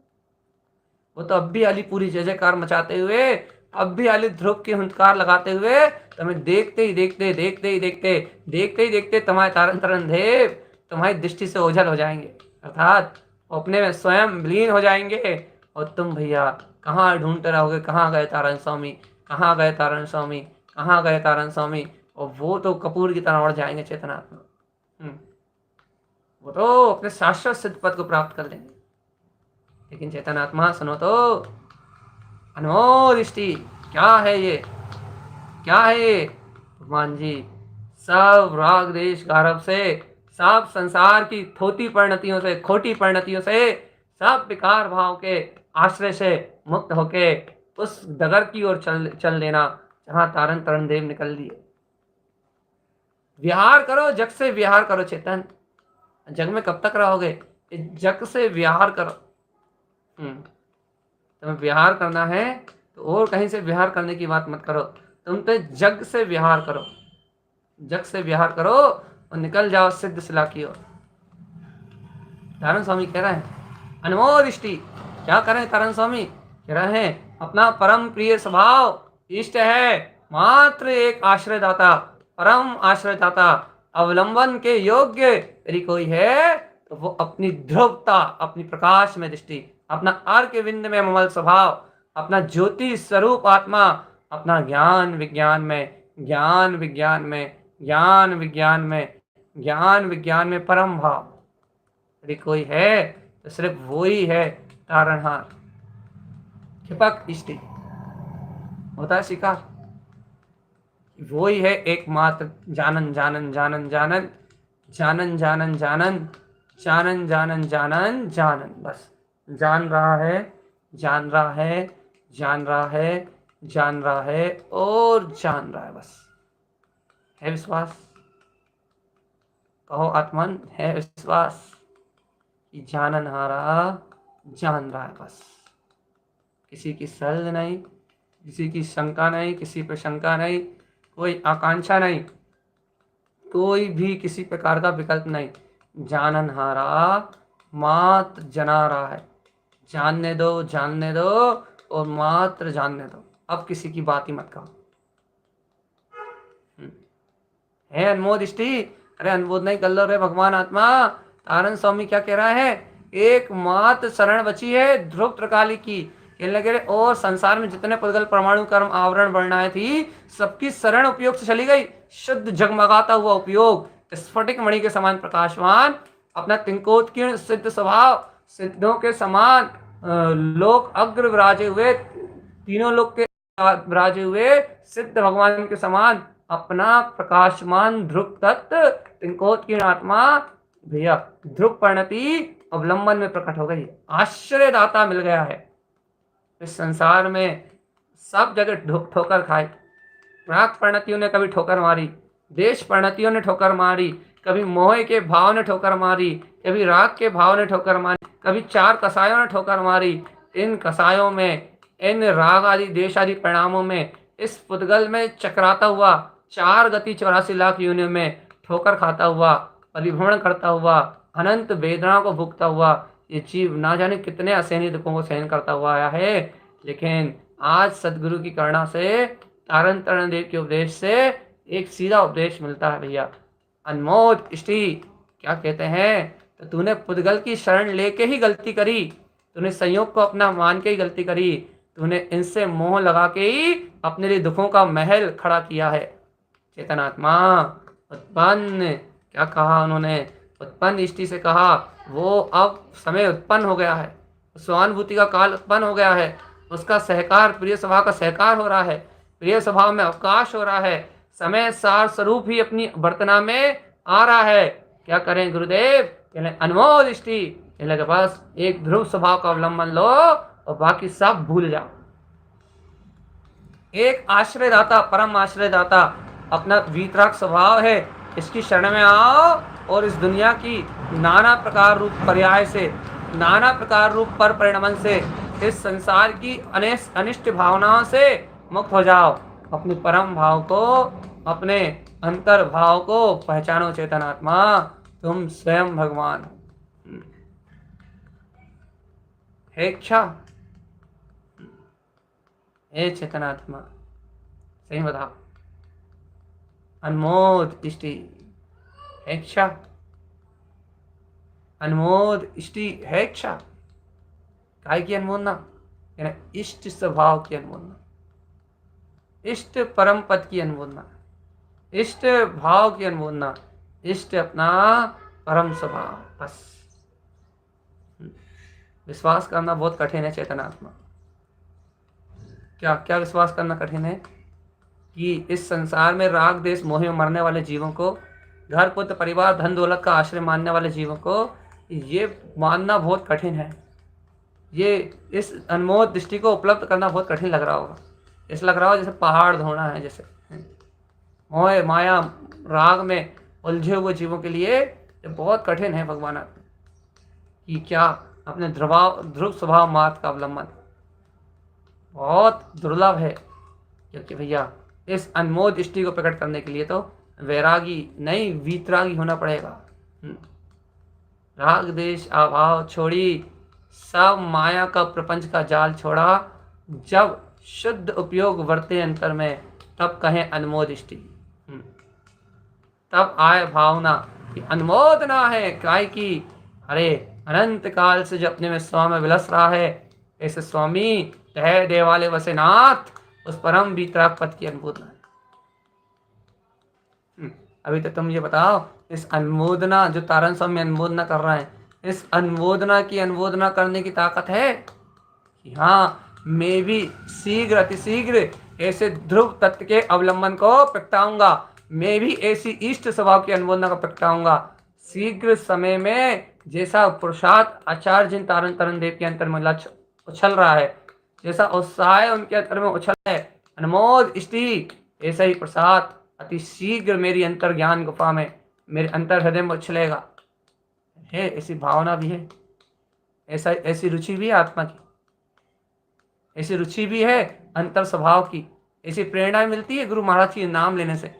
Speaker 1: वो तो अब भी अली पूरी जय जयकार मचाते हुए, अब भी अली ध्रुव की हुंकार लगाते हुए तुम्हें देखते ही देखते देखते ही देखते देखते ही देखते तुम्हारे तारण तरण देव तुम्हारी दृष्टि से ओझल हो जाएंगे, अर्थात अपने में स्वयं विलीन हो जाएंगे, और तुम भैया कहाँ ढूंढते रहोगे, कहाँ गए तारण स्वामी, कहाँ गए तारण स्वामी, कहाँ गए तारण स्वामी, और वो तो कपूर की तरह उड़ जाएंगे चेतनात्मा, वो तो अपने शाश्वत सिद्ध पद को प्राप्त कर लेंगे। लेकिन चेतनात्मा सुनो तो, अनमोल दृष्टि क्या है ये, क्या है ये भगवान जी? सब राग देश गारव से, सब संसार की थोती परिणतियों से, खोटी परिणतियों से, सब विकार भाव के आश्रय से मुक्त होके उस डगर की ओर चल देना जहां तारण तरण देव निकल दिए। विहार करो, जग से विहार करो चेतन, जग में कब तक रहोगे? जग से विहार करो। तुम्हें विहार करना है तो और कहीं से विहार करने की बात मत करो, तुम तो जग से विहार करो, जग से विहार करो और निकल जाओ सिद्ध शिला की ओर। तारण स्वामी कह रहे हैं अनमोल दृष्टि, क्या करें तारण स्वामी? कह रहे हैं अपना परम प्रिय स्वभाव इष्ट है, मात्र एक आश्रयदाता, परम आश्रयदाता, अवलंबन के योग्य यदि कोई है तो वो अपनी ध्रुवता, अपनी प्रकाश में दृष्टि, अपना अर्क विंद में ममल स्वभाव, अपना ज्योति स्वरूप आत्मा, अपना ज्ञान विज्ञान में, ज्ञान विज्ञान में, ज्ञान विज्ञान में, ज्ञान विज्ञान में परम भाव यदि कोई है तो सिर्फ वो ही है तारणहार, क्षिपक दृष्टि होता है शिकार, वो ही है एकमात्र जानन जानन जानन जानन जानन जानन जानन जानन जानन जानन जानन। बस जान रहा है, जान रहा है, जान रहा है, जान रहा है और जान रहा है, बस है विश्वास। कहो आत्मन है विश्वास कि जाननहारा जान रहा है बस। किसी की सर्द नहीं, किसी की शंका नहीं, किसी पे शंका नहीं, कोई आकांक्षा नहीं, कोई भी किसी प्रकार का विकल्प नहीं। जाननहारा मात्र जना रहा है। जानने दो, जानने दो और मात्र जानने दो। अब किसी की बात ही मत कहो। है अनमोद दृष्टि। अरे अनमोद नहीं कर लो रे भगवान आत्मा। तारण स्वामी क्या कह रहा है? एकमात्र शरण बची है ध्रुव त्रिकाली की। कहने लगे और संसार में जितने पुद्गल परमाणु कर्म आवरण वर्णाएं थी, सबकी शरण उपयोग से चली गई। शुद्ध जगमगाता हुआ उपयोग, स्फटिक मणि के समान प्रकाशवान, अपना तिंकोत्कीर्ण सिद्ध स्वभाव, सिद्धों के समान लोक अग्र विराजे हुए, तीनों लोक के विराजे हुए सिद्ध भगवान के समान अपना प्रकाशमान ध्रुव तत्व तिंकोत्कीर्ण आत्मा भैया ध्रुव परिणति अवलंबन में प्रकट हो गई। आश्चर्यदाता मिल गया है। इस संसार में सब जगह ठोकर खाए। राग परिणतियों ने कभी ठोकर मारी, देश परिणतियों ने ठोकर मारी, कभी मोह के भाव ने ठोकर मारी, कभी राग के भाव ने ठोकर मारी, कभी चार कसायों ने ठोकर मारी। इन कसायों में, इन राग आदि देश आदि परिणामों में, इस पुद्गल में चक्राता हुआ 4 गति 84 लाख योनियों में ठोकर खाता हुआ, परिभ्रमण करता हुआ, अनंत वेदना को भुगता हुआ ये जीव ना जाने कितने असहनीय दुखों को सहन करता हुआ आया है। लेकिन आज सदगुरु की करुणा से, तारण तरण देव के उपदेश से एक सीधा उपदेश मिलता है भैया। अनमोद इष्टि क्या कहते हैं? तो तूने पुद्गल की शरण लेके ही गलती करी, तूने संयोग को अपना मान के ही गलती करी, तूने इनसे मोह लगा के ही अपने लिए दुखों का महल खड़ा किया है। चेतनात्मा उत्पन्न, क्या कहा उन्होंने? उत्पन्न इष्टि से कहा वो अब समय उत्पन्न हो गया है, स्वानुभूति का काल उत्पन्न हो गया है, उसका सहकार प्रिय स्वभाव का सहकार हो रहा है, प्रिय स्वभाव में अवकाश हो रहा है, समय सार स्वरूप ही अपनी वर्तना में आ रहा है। क्या करें गुरुदेव? कहने अनमोद दृष्टि, कहने के बस एक ध्रुव स्वभाव का अवलंबन लो और बाकी सब भूल जाओ। एक आश्रयदाता, परम आश्रयदाता अपना वीतराग स्वभाव है, इसकी शरण में आओ और इस दुनिया की नाना प्रकार रूप पर्याय से, नाना प्रकार रूप पर परिणमन से, इस संसार की अनिष्ट भावनाओं से मुक्त हो जाओ। अपने परम भाव को, अपने अंतर भाव को पहचानो। चेतनात्मा तुम स्वयं भगवान हे इच्छा, हे चेतनात्मा सही बताओ। अनमोद इष्टि है इच्छा, अनमोद इष्टि है इच्छा। काय की अनमोदना? इष्ट स्वभाव की अनमोदना, इष्ट परम पद की अनमोदना, इष्ट भाव की अनमोदना, इष्ट अपना परम स्वभाव। बस विश्वास करना बहुत कठिन है चेतनात्मा। क्या क्या विश्वास करना कठिन है? कि इस संसार में राग देश मोह में मरने वाले जीवों को, घर पुत्र परिवार धन दौलत का आश्रय मानने वाले जीवों को ये मानना बहुत कठिन है। ये इस अनमोद दृष्टि को उपलब्ध करना बहुत कठिन लग रहा होगा। ऐसा लग रहा हो जैसे पहाड़ ढोना है, जैसे मोह माया राग में उलझे हुए जीवों के लिए ये बहुत कठिन है भगवान कि क्या अपने ध्रुव स्वभाव मार्ग का अवलंबन बहुत दुर्लभ है। क्योंकि भैया इस अनमोद दृष्टि को प्रकट करने के लिए तो वैरागी नहीं वीतरागी होना पड़ेगा। राग देश अभाव छोड़ी, सब माया का प्रपंच का जाल छोड़ा, जब शुद्ध उपयोग वर्ते अंतर में, तब कहें अनमोद दृष्टि। तब आए भावना कि अनमोदना है काय की। अरे अनंत काल से जो अपने में स्वामी विलस रहा है, ऐसे स्वामी तह देवालय वसे नाथ, उस परम वीतराग पद की अनुमोदना है। अभी तो तुम ये बताओ, इस अनुमोदना जो तारण स्वामी अनुमोदना कर रहा है, इस अनुमोदना की अनुमोदना करने की ताकत है कि हाँ मैं भी शीघ्र अतिशीघ्र ऐसे ध्रुव तत्व के अवलंबन को प्रगटाऊंगा, मैं भी ऐसी इष्ट स्वभाव की अनुमोदना को प्रगटाऊंगा। शीघ्र समय में जैसा पुरुषार्थ आचार्य जिन तारण तरण देव के अंतर में उछल रहा है, जैसा उत्साह उनके अंतर में उछल है, अनमोद इष्टि, ऐसा ही प्रसाद अति शीघ्र मेरी अंतर ज्ञान गुफा में मेरे अंतर हृदय में उछलेगा, है ऐसी भावना भी है, ऐसी रुचि भी है आत्मा की, ऐसी रुचि भी है अंतर स्वभाव की, ऐसी प्रेरणा मिलती है गुरु महाराज की नाम लेने से,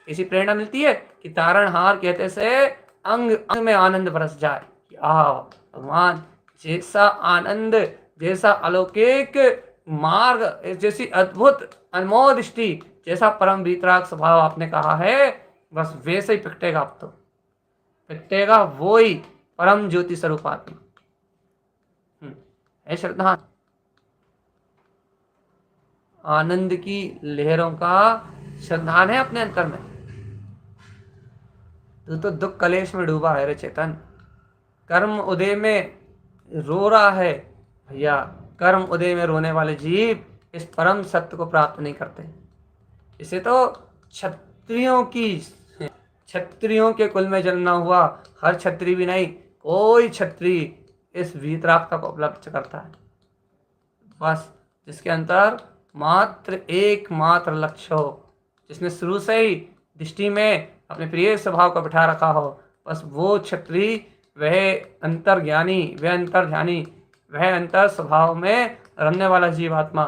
Speaker 1: ऐसी प्रेरणा मिलती है कि तारणहार कहते से अंग अंग में आनंद बरस जाए कि आ भगवान, जैसा आनंद, जैसा अलौकिक मार्ग, जैसी अद्भुत अनमोल दृष्टि, जैसा परम वीतराग स्वभाव आपने कहा है, बस वैसे ही प्रकटेगा। अब तो प्रकटेगा वो ही परम ज्योति स्वरूप आत्मा है। श्रद्धा आनंद की लहरों का श्रद्धान है अपने अंतर में। तू तो दुख कलेश में डूबा है रे चेतन, कर्म उदय में रो रहा है भैया। कर्म उदय में रोने वाले जीव इस परम सत्य को प्राप्त नहीं करते। इसे तो क्षत्रियों के कुल में जन्मना हुआ हर क्षत्रिय भी नहीं, कोई क्षत्रिय इस वीतरागता को उपलब्ध करता है। बस जिसके अंतर मात्र एकमात्र लक्ष्य हो, जिसने शुरू से ही दृष्टि में अपने प्रिय स्वभाव को बिठा रखा हो, बस वो क्षत्रिय, वह अंतर्ज्ञानी, वह अंतर्ध्यानी, वह अंतर स्वभाव में रमने वाला जीवात्मा,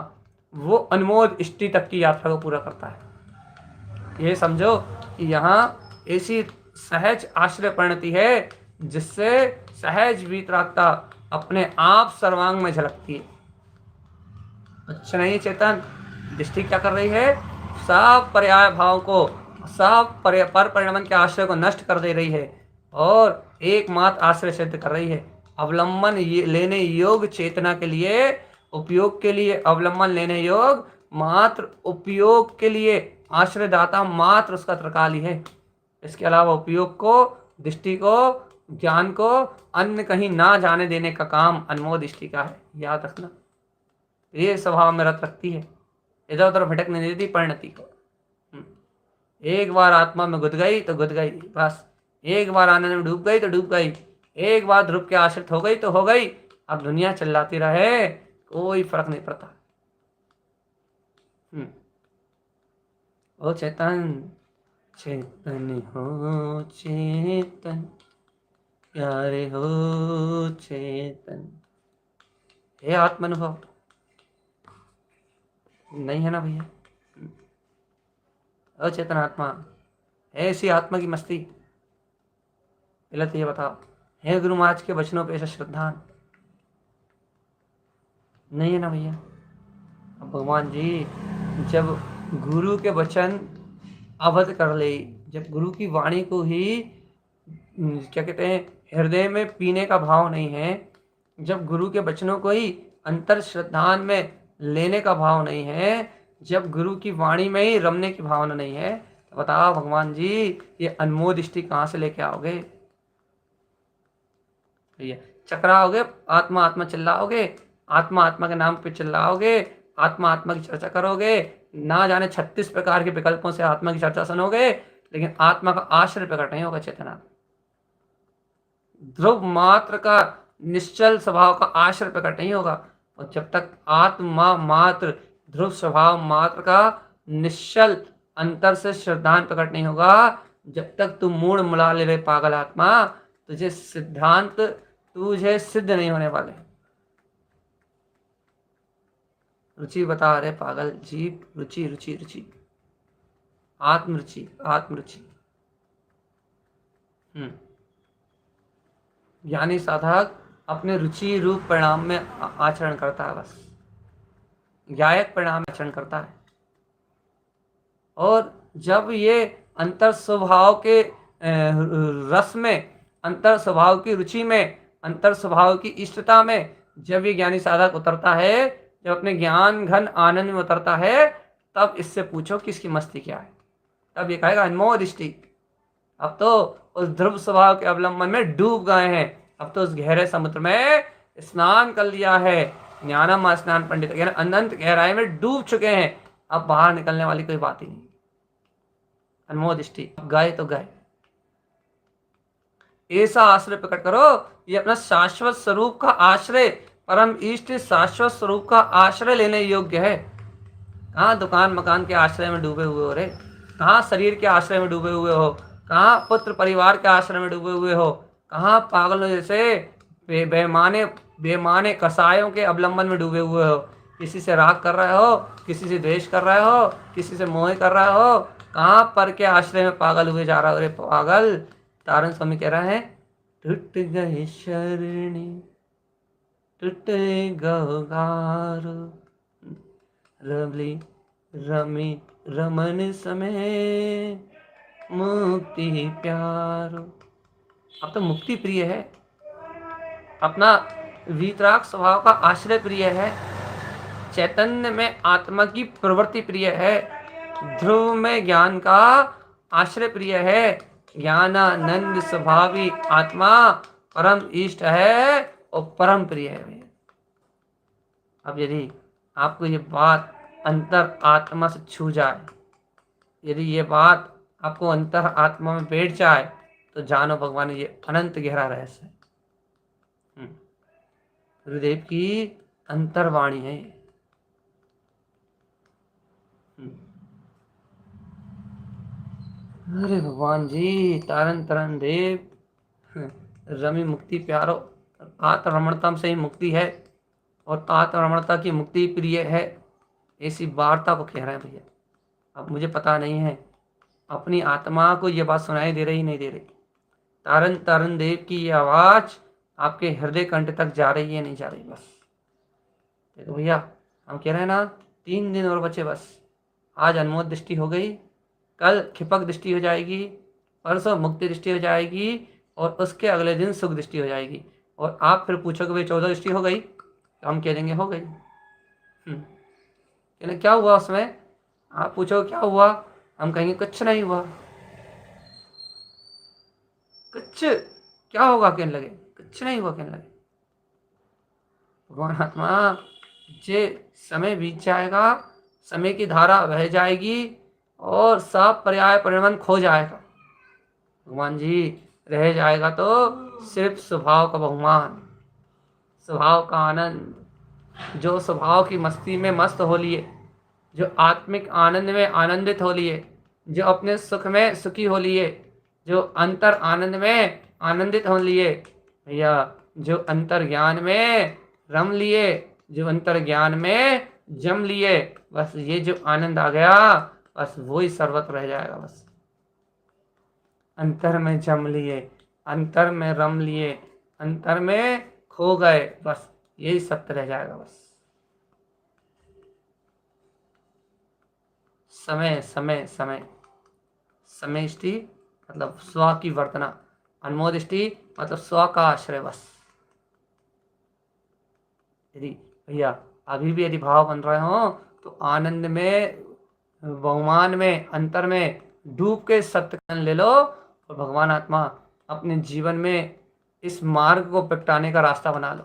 Speaker 1: वो अनमोल इष्टि तक की यात्रा को पूरा करता है। ये समझो कि यहाँ ऐसी सहज आश्रय परिणति है जिससे सहज वीतरागता अपने आप सर्वांग में झलकती है। अच्छा नहीं चेतन, दृष्टि क्या कर रही है? सब पर्याय भाव को, सब पर परिणमन के आश्रय को नष्ट कर दे रही है और एकमात्र आश्रय सिद्ध कर रही है। अवलंबन लेने योग चेतना के लिए, उपयोग के लिए अवलंबन लेने योग, मात्र उपयोग के लिए आश्रयदाता मात्र उसका त्रिकाल है। इसके अलावा उपयोग को, दृष्टि को, ज्ञान को अन्य कहीं ना जाने देने का काम अनमोल दृष्टि का है। याद रखना, ये स्वभाव में रत रखती है, इधर उधर भटकने नहीं देती परिणति को। एक बार आत्मा में गुद गई तो गुद गई, बस एक बार आनंद में डूब गई तो डूब गई, एक बार ध्रुव के आश्रित हो गई तो हो गई। अब दुनिया चिल्लाती रहे कोई फर्क नहीं पड़ता। ओ चेतन, चेतन हो चेतन, प्यारे हो चेतन, हे आत्मानुभव नहीं है ना भैया? अचेतन आत्मा, ऐसी आत्मा की मस्ती। पहले तो ये बताओ, हे गुरु महाराज के वचनों पे ऐसा श्रद्धा नहीं है ना भैया? अब भगवान जी जब गुरु के वचन अवध कर ले, जब गुरु की वाणी को ही क्या कहते हैं हृदय में पीने का भाव नहीं है, जब गुरु के वचनों को ही अंतर श्रद्धान में लेने का भाव नहीं है, जब गुरु की वाणी में ही रमने की भावना नहीं है, तो बताओ भगवान जी ये अनमोल दृष्टि कहाँ से लेके आओगे भैया? चकराओगे, आत्मा आत्मा चिल्लाओगे, आत्मा आत्मा के नाम पे चिल्लाओगे, आत्मा आत्मा की चर्चा करोगे, ना जाने 36 प्रकार के विकल्पों से आत्मा की चर्चा सुनोगे, लेकिन आत्मा का आश्रय प्रकट नहीं होगा। चेतना ध्रुव मात्र का निश्चल स्वभाव का आश्रय प्रकट नहीं होगा। और जब तक आत्मा मात्र ध्रुव स्वभाव मात्र का निश्चल अंतर से श्रद्धान प्रकट नहीं होगा, जब तक तू मूड मुला ले रहे पागल आत्मा, तुझे सिद्धांत तुझे सिद्ध नहीं होने वाले। रुचि बता रहे पागल जीव, रुचि रुचि रुचि, आत्मरुचि आत्मरुचि। ज्ञानी साधक अपने रुचि रूप परिणाम में आचरण करता है, बस ज्ञायक परिणाम में आचरण करता है। और जब ये अंतर स्वभाव के रस में, अंतर स्वभाव की रुचि में, अंतर स्वभाव की इष्टता में जब ये ज्ञानी साधक उतरता है, जब अपने ज्ञान घन आनंद में उतरता है, तब इससे पूछो कि इसकी मस्ती क्या है। तब ये कहेगा अनमोल दृष्टि। अब तो उस ध्रुव स्वभाव के अवलंबन में डूब गए हैं, अब तो उस गहरे समुद्र में स्नान कर लिया है, ज्ञानम स्नान पंडित, यानी अनंत गहराई में डूब चुके हैं। अब बाहर निकलने वाली कोई बात ही नहीं। अनमोल दृष्टि, गए तो गए। ऐसा आश्रय प्रकट करो, ये अपना शाश्वत स्वरूप का आश्रय, परम इष्ट शाश्वत स्वरूप का आश्रय लेने योग्य है। कहाँ दुकान मकान के आश्रय में डूबे हुए हो रे, कहाँ शरीर के आश्रय में डूबे हुए हो, कहाँ पुत्र परिवार के आश्रय में डूबे हुए हो, कहाँ पागलों जैसे बेमाने बेमाने कसायों के अवलंबन में डूबे हुए हो, किसी से राग कर रहे हो, किसी से द्वेष कर रहे हो, किसी से मोह कर रहे हो, कहाँ पर के आश्रय में पागल हुए जा रहा हो। अरे पागल, तारण स्वामी कह रहे हैं, टूट गए शरणी टूट गगार रमली रमी रमन समय मुक्ति प्यारो। अब तो मुक्ति प्रिय है, अपना वीतराग स्वभाव का आश्रय प्रिय है, चैतन्य में आत्मा की प्रवृत्ति प्रिय है, ध्रुव में ज्ञान का आश्रय प्रिय है, ज्ञानानंद स्वभावी आत्मा परम इष्ट है और परम प्रिय है। अब यदि आपको ये बात अंतर आत्मा से छू जाए, यदि ये बात आपको अंतर आत्मा में बैठ जाए, तो जानो भगवान ये अनंत गहरा रहस्य है। गुरुदेव की अंतर्वाणी है। अरे भगवान जी, तारन तरन देव, रमी मुक्ति प्यारो, आत्मरमणता से ही मुक्ति है और आत्मरमणता की मुक्ति प्रिय है, ऐसी वार्ता को कह रहे हैं भैया। अब मुझे पता नहीं है अपनी आत्मा को ये बात सुनाई दे रही नहीं दे रही, तारन तारन देव की ये आवाज आपके हृदय कंठ तक जा रही है नहीं जा रही। बस देखो भैया, हम कह रहे हैं ना 3 दिन और बचे बस। आज अनमोल दृष्टि हो गई, कल क्षिपक दृष्टि हो जाएगी, परसों मुक्ति दृष्टि हो जाएगी और उसके अगले दिन सुख दृष्टि हो जाएगी। और आप फिर पूछोगे भाई 14 दृष्टि हो गई, तो हम कह देंगे हो गई। कहने क्या हुआ उसमें, आप पूछोगे क्या हुआ, हम कहेंगे कुछ नहीं हुआ। कुछ क्या होगा कहने लगे, कुछ नहीं हुआ कहने लगे। भगवान आत्मा, जे समय बीत जाएगा, समय की धारा बह जाएगी और सब पर्याय परिणाम खो जाएगा। भगवान जी, रह जाएगा तो सिर्फ स्वभाव का बहुमान, स्वभाव का आनंद, जो स्वभाव की मस्ती में मस्त हो लिए, जो आत्मिक आनंद में आनंदित हो लिए, जो अपने सुख में सुखी हो लिए, जो अंतर आनंद में आनंदित हो लिए भैया, जो अंतर ज्ञान में रम लिए, जो अंतर ज्ञान में जम लिए, बस ये जो आनंद आ गया, बस वो ही सर्वत्र रह जाएगा। बस अंतर में जम लिए, अंतर में रम लिए, अंतर में खो गए, बस यही सत्य रह जाएगा। बस समय समय समय समष्टि मतलब स्व की वर्तना, अनमोदिष्टि मतलब स्व का आश्रय। बस यदि भैया अभी भी यदि भाव बन रहे हो, तो आनंद में, बहुमान में, अंतर में डूब के सत्य ले लो और भगवान आत्मा अपने जीवन में इस मार्ग को प्रगटाने का रास्ता बना लो।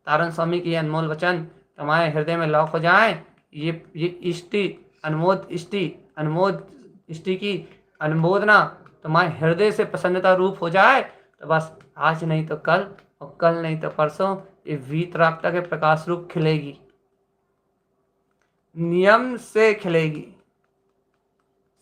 Speaker 1: तारण स्वामी की अनमोल वचन तुम्हारे हृदय में लॉक हो जाए। ये इष्टि अनमोद इष्टि, अनमोद इष्टि की अनुमोदना तुम्हारे हृदय से प्रसन्नता रूप हो जाए, तो बस आज नहीं तो कल और कल नहीं तो परसों ये वीतरागता के प्रकाश रूप खिलेगी, नियम से खिलेगी।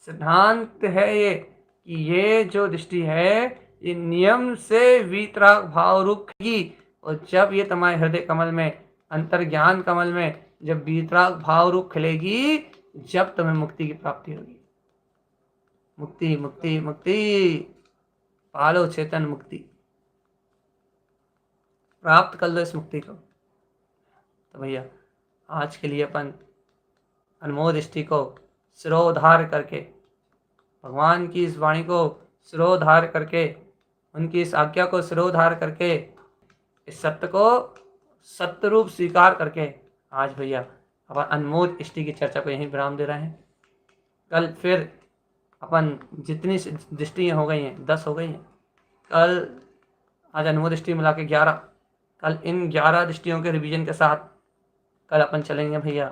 Speaker 1: सिद्धांत है ये कि ये जो दृष्टि है ये नियम से वीतराग भाव रूप खिलेगी। और जब ये तुम्हारे हृदय कमल में, अंतर ज्ञान कमल में जब वीतराग भाव रूप खिलेगी, जब तुम्हें मुक्ति की प्राप्ति होगी। मुक्ति मुक्ति मुक्ति, पालो चेतन मुक्ति, प्राप्त कर लो इस मुक्ति को। तो भैया आज के लिए अपन अनमोल दृष्टि को सिरोधार करके, भगवान की इस वाणी को सिरोधार करके, उनकी इस आज्ञा को सिरोधार करके, इस सत्य को सत्य रूप स्वीकार करके आज भैया अपन अनमोल दृष्टि की चर्चा को यहीं विराम दे रहे हैं। कल फिर अपन जितनी दृष्टियाँ हो गई हैं 10 हो गई हैं, कल आज अनमोल दृष्टि मिला के 11, कल इन 11 दृष्टियों के रिवीजन के साथ कल अपन चलेंगे भैया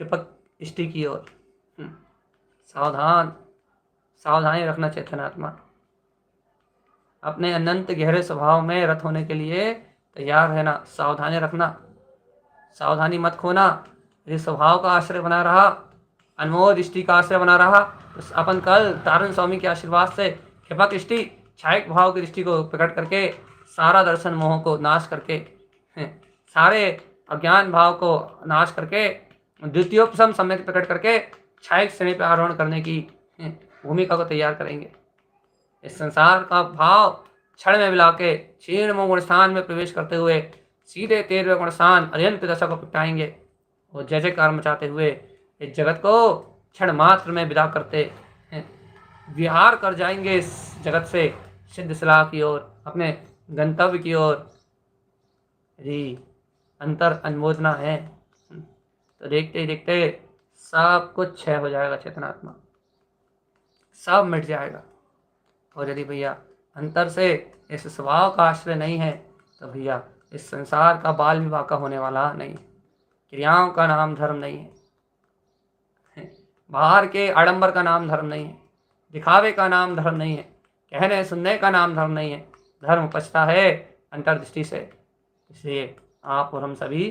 Speaker 1: कृपक दृष्टि की ओर। सावधान, सावधानी रखना चेतनात्मा, अपने अनंत गहरे स्वभाव में रत होने के लिए तैयार रहना, सावधानी रखना, सावधानी मत खोना। यदि स्वभाव का आश्रय बना रहा, अनमोल दृष्टि का आश्रय बना रहा, तो अपन कल तारण स्वामी के आशीर्वाद से कृपा की दृष्टि छायक भाव की दृष्टि को प्रकट करके सारा दर्शन मोह को नाश करके, सारे अज्ञान भाव को नाश करके द्वितीयोपसम सम्यक प्रकट करके छायक श्रेणी पर आरोहण करने की भूमिका को तैयार करेंगे। इस संसार का भाव क्षण में मिला के क्षीण गुण स्थान में प्रवेश करते हुए सीधे 13वें गुण स्थान अत्यंत दशा को पिटाएंगे और जय जयकार मचाते हुए इस जगत को क्षण मात्र में विदा करते हैं, विहार कर जाएंगे इस जगत से सिद्ध सलाह की ओर, अपने गंतव्य की ओर। यदि अंतर अनुमोदना है तो देखते ही देखते सब कुछ क्षय हो जाएगा, चेतनात्मा सब मिट जाएगा। और यदि भैया अंतर से इस स्वभाव का आश्रय नहीं है तो भैया इस संसार का बाल विवाह का होने वाला नहीं, क्रियाओं का नाम धर्म नहीं है, बाहर के आडंबर का नाम धर्म नहीं है, दिखावे का नाम धर्म नहीं है, कहने सुनने का नाम धर्म नहीं है। धर्म उपजता है अंतर्दृष्टि से। इसलिए आप और हम सभी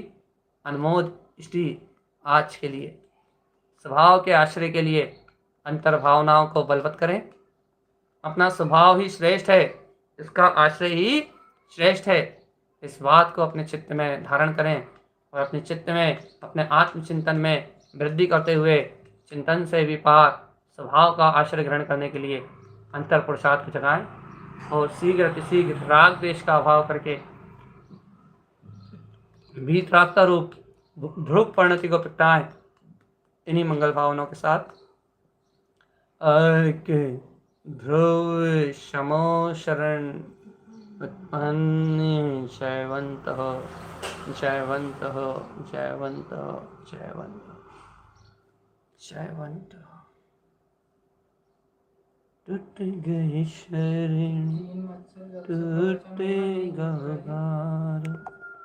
Speaker 1: अनमोद दृष्टि आज के लिए स्वभाव के आश्रय के लिए अंतर भावनाओं को बलवत करें। अपना स्वभाव ही श्रेष्ठ है, इसका आश्रय ही श्रेष्ठ है, इस बात को अपने चित्त में धारण करें और अपने चित्त में अपने आत्मचिंतन में वृद्धि करते हुए चिंतन से भी पार स्वभाव का आश्रय ग्रहण करने के लिए अंतर पुरुषार्थ को जगाएं और शीघ्र राग द्वेष का अभाव करके भीतरागता रूप ध्रुव परिणति को प्रगटाएं। इन्हीं मंगल भावनाओं के साथ के ध्रुव शमो शरण उत्पन्न जयवंत जयवंत जयवंत जयवंत जयवंत। टूट गई शरण टूटेगा भार।